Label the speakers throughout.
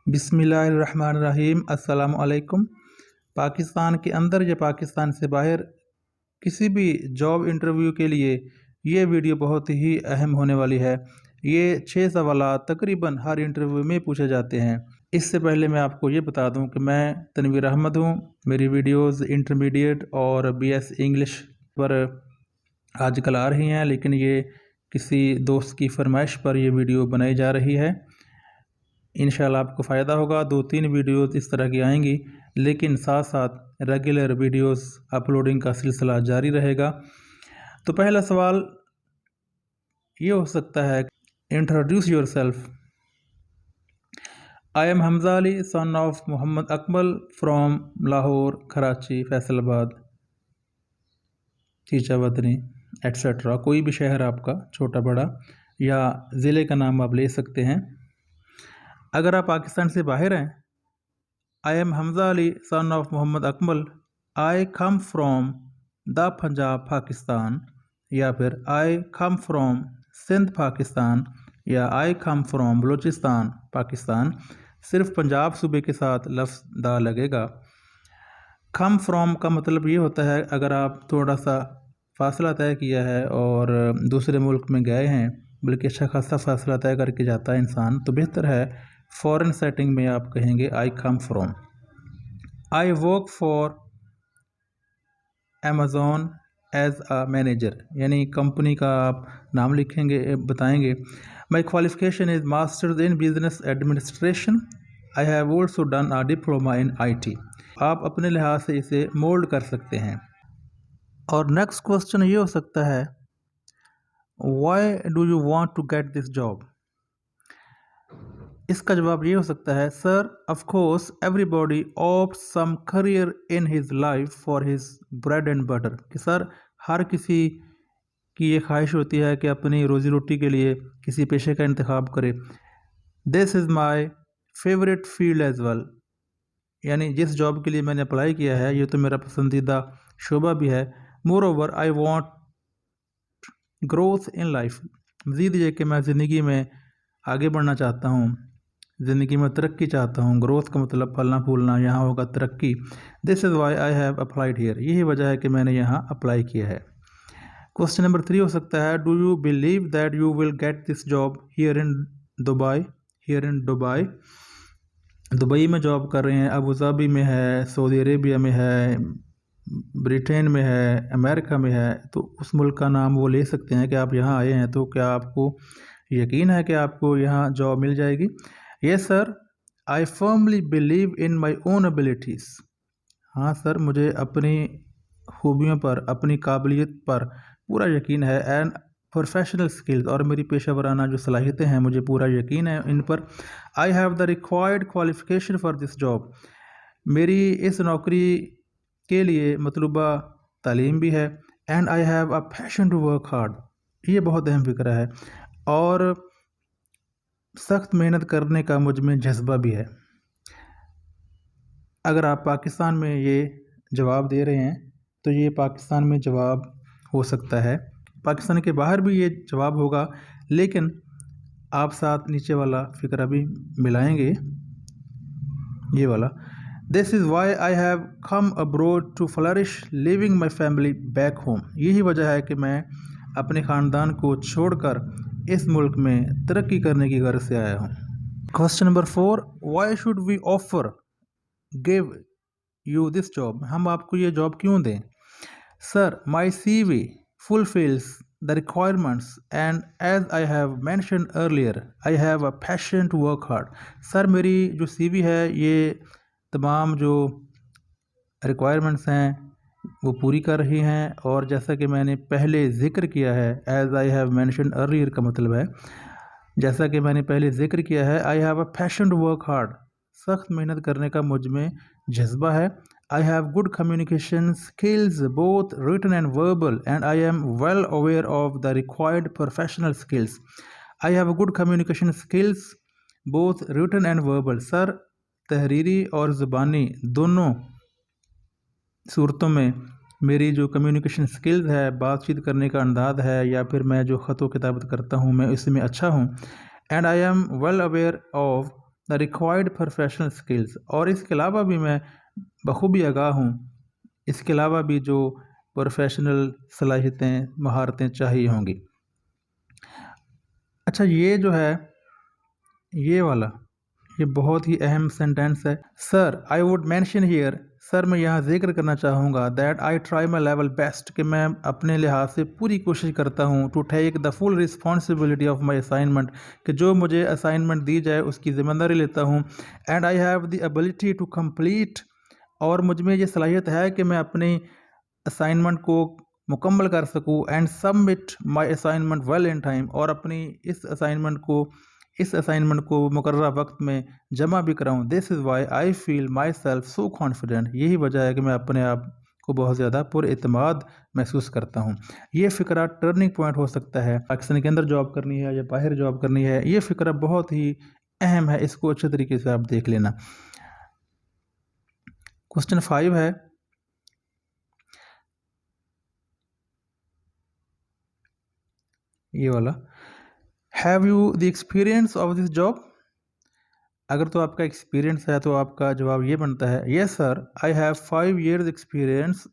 Speaker 1: बिस्मिल्लाहिर्रहमानिर्रहीम। अस्सलाम वालेकुम। पाकिस्तान के अंदर या पाकिस्तान से बाहर किसी भी जॉब इंटरव्यू के लिए ये वीडियो बहुत ही अहम होने वाली है। ये 6 सवालात तकरीबन हर इंटरव्यू में पूछे जाते हैं। इससे पहले मैं आपको ये बता दूं कि मैं तनवीर अहमद हूं। मेरी वीडियोस इंटरमीडिएट और बीएस इंग्लिश पर आजकल आ रही हैं, लेकिन ये किसी दोस्त की फरमाइश पर ये वीडियो बनाई जा रही है। इंशाल्लाह आपको फ़ायदा होगा। 2-3 वीडियोस इस तरह की आएंगी, लेकिन साथ साथ रेगुलर वीडियोस अपलोडिंग का सिलसिला जारी रहेगा। तो पहला सवाल ये हो सकता है, introduce yourself. I am Hamza Ali, son of Mohammad Akmal, from Lahore, Karachi, Faisalabad, Chichawatni etcetera. कोई भी शहर आपका छोटा बड़ा या ज़िले का नाम आप ले सकते हैं। अगर आप पाकिस्तान से बाहर हैं, I am Hamza Ali, son of Mohammad Akmal, I come from the Punjab Pakistan, या फिर I come from Sindh Pakistan, या I come from Balochistan Pakistan. सिर्फ पंजाब सूबे के साथ लफ्ज़ दा लगेगा। कम फ्रॉम का मतलब ये होता है, अगर आप थोड़ा सा फासला तय किया है और दूसरे मुल्क में गए हैं, बल्कि अच्छा खासा फासला तय करके जाता है इंसान, तो बेहतर है फॉरेन सेटिंग में आप कहेंगे I come from. I work for Amazon as a manager, यानी कंपनी का आप नाम लिखेंगे, बताएंगे। My qualification is masters in business administration, I have also done a diploma in IT। आप अपने लिहाज से इसे मोल्ड कर सकते हैं। और नेक्स्ट क्वेश्चन ये हो सकता है, why do you want to get this job. इसका जवाब ये हो सकता है, sir of course everybody opts some career in his life for his bread and butter. कि सर हर किसी की ये ख्वाहिश होती है कि अपनी रोज़ी रोटी के लिए किसी पेशे का इंतखाब करे। This is my favourite field as well, यानी जिस जॉब के लिए मैंने अप्लाई किया है ये तो मेरा पसंदीदा शोबा भी है। More over I want growth in life, मज़ीद ये कि मैं ज़िंदगी में आगे बढ़ना चाहता हूँ, ज़िंदगी में तरक्की चाहता हूँ। ग्रोथ का मतलब फलना फूलना, यहाँ होगा तरक्की। This is why I have applied here, यही वजह है कि मैंने यहाँ अप्लाई किया है। क्वेश्चन नंबर 3 हो सकता है, do you believe that you will get this job here in Dubai. Here in Dubai, Dubai में जॉब कर रहे हैं, अबू धाबी में है, सऊदी अरेबिया में है, ब्रिटेन में है, अमेरिका में है, तो उस मुल्क का नाम वो ले सकते हैं कि आप यहाँ आए हैं, तो क्या आपको यकीन है कि आपको यहाँ जॉब मिल जाएगी। Yes sir, I firmly believe in my own abilities. हाँ सर, मुझे अपनी खूबियों पर, अपनी काबिलियत पर पूरा यकीन है। एंड प्रोफेशनल स्किल्स, और मेरी पेशेवराना जो सलाहियतें हैं मुझे पूरा यकीन है इन पर। I have the required qualification for this job, मेरी इस नौकरी के लिए मतलूबा तालीम भी है। And I have a passion to work hard, ये बहुत अहम फिक्र है, और सख्त मेहनत करने का मुझ में जज्बा भी है। अगर आप पाकिस्तान में ये जवाब दे रहे हैं तो ये पाकिस्तान में जवाब हो सकता है, पाकिस्तान के बाहर भी ये जवाब होगा, लेकिन आप साथ नीचे वाला फिक्र भी मिलाएंगे, ये वाला। This is why I have come abroad to flourish living my family back home, यही वजह है कि मैं अपने ख़ानदान को छोड़कर इस मुल्क में तरक्की करने की गर्ज से आया हूँ। Question number 4, why should we offer give you this job. हम आपको ये जॉब क्यों दें। Sir my CV fulfills the requirements and as I have mentioned earlier I have a passion to work hard। Sir मेरी जो CV है ये तमाम जो रिक्वायरमेंट्स हैं वो पूरी कर रही हैं, और जैसा कि मैंने पहले ज़िक्र किया है, as I have mentioned earlier का मतलब है जैसा कि मैंने पहले ज़िक्र किया है, I have a passion to work hard, सख्त मेहनत करने का मुझ में जज्बा है। I have good communication skills both written and verbal and I am well aware of the required professional skills. I have good communication skills both written and verbal, sir तहरीरी और ज़ुबानी दोनों सूरतों में मेरी जो कम्युनिकेशन स्किल्स है, बातचीत करने का अंदाज़ है, या फिर मैं जो ख़त व किताबत करता हूँ मैं इसमें अच्छा हूँ। And I am well aware of the required professional skills, और इसके अलावा भी मैं बखूबी आगाह हूँ, इसके अलावा भी जो प्रोफेशनल सलाहियतें महारतें चाहिए होंगी। अच्छा, ये जो है ये वाला, ये बहुत ही अहम सेंटेंस है। Sir I would mention here, sir मैं यहाँ जिक्र करना चाहूँगा that I try my level best, कि मैं अपने लिहाज से पूरी कोशिश करता हूँ to take the full responsibility of my assignment, कि जो मुझे असाइनमेंट दी जाए उसकी ज़िम्मेदारी लेता हूँ। And I have the ability to complete, और मुझ में ये सलाहियत है कि मैं अपनी असाइनमेंट को मुकम्मल कर सकूँ। And submit my assignment well in time, और अपनी इस असाइनमेंट को मुकर्रर वक्त में जमा भी कराऊँ। This is why I feel myself so confident, यही वजह है कि मैं अपने आप को बहुत ज़्यादा पुरएतमाद महसूस करता हूँ। ये फ़िक्रा टर्निंग पॉइंट हो सकता है, पाकिस्तान के अंदर जॉब करनी है या बाहर जॉब करनी है, ये फ़िक्रा बहुत ही अहम है, इसको अच्छे तरीके से आप देख लेना। क्वेश्चन 5 है, ये वाला, have you the experience of this job? अगर तो आपका एक्सपीरियंस है तो आपका जवाब ये बनता है, yes sir I have 5 years experience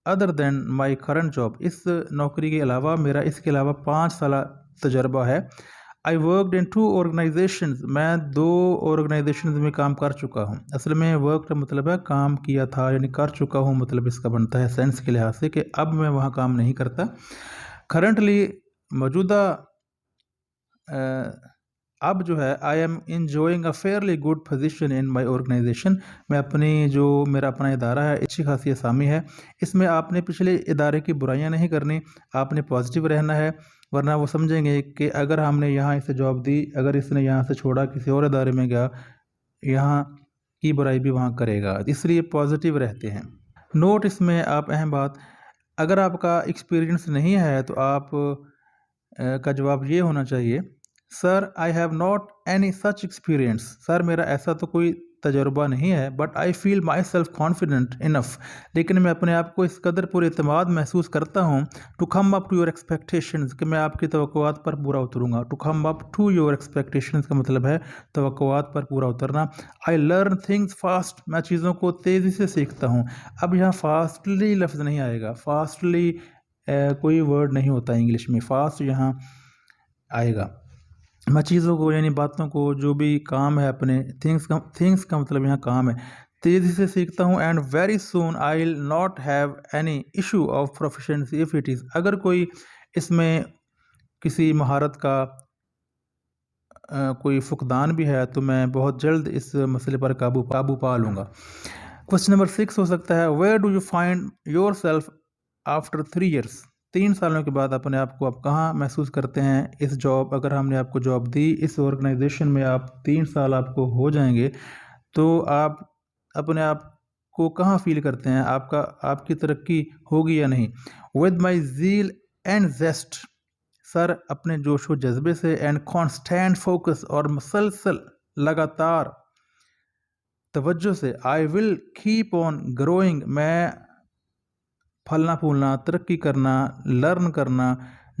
Speaker 1: other than my current job, इस नौकरी के अलावा मेरा इसके अलावा 5 साल तजर्बा है। आई वर्कड इन 2 organizations, मैं 2 ऑर्गेनाइजेशन में काम कर चुका हूँ। असल में वर्क का मतलब है काम किया था, यानी कर चुका हूँ, मतलब इसका बनता है सेंस के लिहाज से कि अब मैं वहाँ काम नहीं करता। करंटली मौजूदा अब जो है I am enjoying a fairly good position in my organisation, मैं अपनी जो मेरा अपना इदारा है अच्छी खासी असामी है। इसमें आपने पिछले इदारे की बुराइयां नहीं करनी, आपने पॉजिटिव रहना है, वरना वो समझेंगे कि अगर हमने यहाँ इसे जॉब दी, अगर इसने यहाँ से छोड़ा किसी और इदारे में गया, यहाँ की बुराई भी वहाँ करेगा, इसलिए पॉजिटिव रहते हैं। नोट इसमें आप अहम बात, अगर आपका एक्सपीरियंस नहीं है तो आप का जवाब ये होना चाहिए, sir I have not any such experience, sir मेरा ऐसा तो कोई तजुर्बा नहीं है, but I feel my self confident enough, लेकिन मैं अपने आप को इस कदर पुरएतमाद महसूस करता हूँ, to come up to your expectations, कि मैं आपकी तवक्कुआत पर पूरा उतरूँगा। To come up to your expectations का मतलब है तवक्कुआत पर पूरा उतरना। आई लर्न थिंग्स फास्ट, मैं चीज़ों को तेज़ी से सीखता हूँ। अब यहाँ फास्टली लफ्ज़ नहीं आएगा, फास्टली कोई वर्ड नहीं होता इंग्लिश में, फास्ट यहाँ आएगा। मैं चीज़ों को यानी बातों को, जो भी काम है अपने, थिंग्स का मतलब यहाँ काम है, तेज़ी से सीखता हूँ। And very soon I will not have any issue of proficiency if it is, अगर कोई इसमें किसी महारत का कोई फुकदान भी है तो मैं बहुत जल्द इस मसले पर काबू पा लूँगा। क्वेश्चन नंबर 6 हो सकता है, where do you find yourself after 3 years, 3 सालों के बाद अपने आप को आप कहाँ महसूस करते हैं? इस जॉब, अगर हमने आपको जॉब दी, इस ऑर्गेनाइजेशन में आप 3 साल आपको हो जाएंगे, तो आप अपने आप को कहाँ फील करते हैं? आपकी तरक्की होगी या नहीं? With my zeal and zest, sir अपने जोश व जज्बे से, एंड कॉन्स्टेंट फोकस, और मुसलसल लगातार तवज्जो से, I will keep on growing, मैं फलना फूलना, तरक्की करना, लर्न करना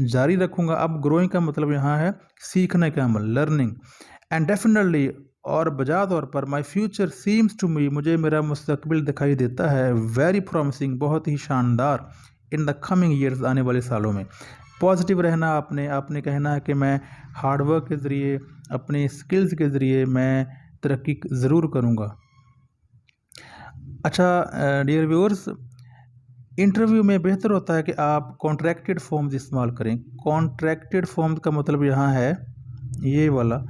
Speaker 1: जारी रखूँगा। अब ग्रोइंग का मतलब यहाँ है सीखने का अमल, लर्निंग। एंड डेफिनेटली, और बजा तौर पर, my future seems to me, मुझे मेरा मुस्तकबिल दिखाई देता है, वेरी प्रॉमिसिंग, बहुत ही शानदार, इन द कमिंग ईयर्स, आने वाले सालों में। पॉजिटिव रहना, आपने कहना है कि मैं हार्डवर्क के ज़रिए, अपनी स्किल्स के ज़रिए मैं तरक्की ज़रूर करूँगा। अच्छा डियर व्यूअर्स, इंटरव्यू में बेहतर होता है कि आप कॉन्ट्रैक्टेड फॉर्म्स इस्तेमाल करें। कॉन्ट्रैक्टेड फॉर्म्स का मतलब यहाँ है ये वाला,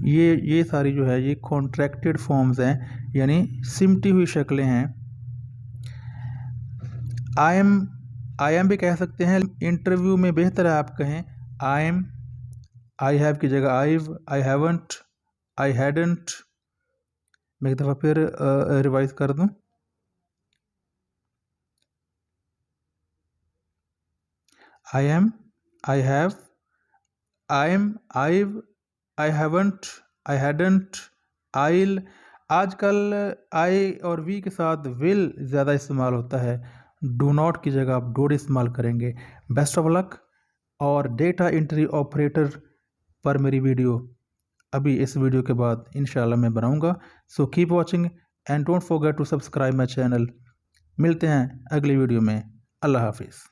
Speaker 1: ये सारी जो है ये कॉन्ट्रैक्टेड फॉर्म्स हैं, यानी सिमटी हुई शक्लें हैं। आई एम भी कह सकते हैं। इंटरव्यू में बेहतर है आप कहें आई एम, आई हैव की जगह आई हैवंट, आई हैडंट। मैं एक दफ़ा फिर रिवाइज कर दूं, I am, I have, I am, I haven't, I hadn't, I'll. आजकल आई और वी के साथ विल ज़्यादा इस्तेमाल होता है, डू नॉट की जगह आप डोड इस्तेमाल करेंगे। Best of luck. और डेटा एंट्री ऑपरेटर पर मेरी वीडियो अभी इस वीडियो के बाद इंशाल्लाह मैं बनाऊंगा। So keep watching and don't forget to subscribe my channel. मिलते हैं अगली वीडियो में। अल्लाह हाफिज़।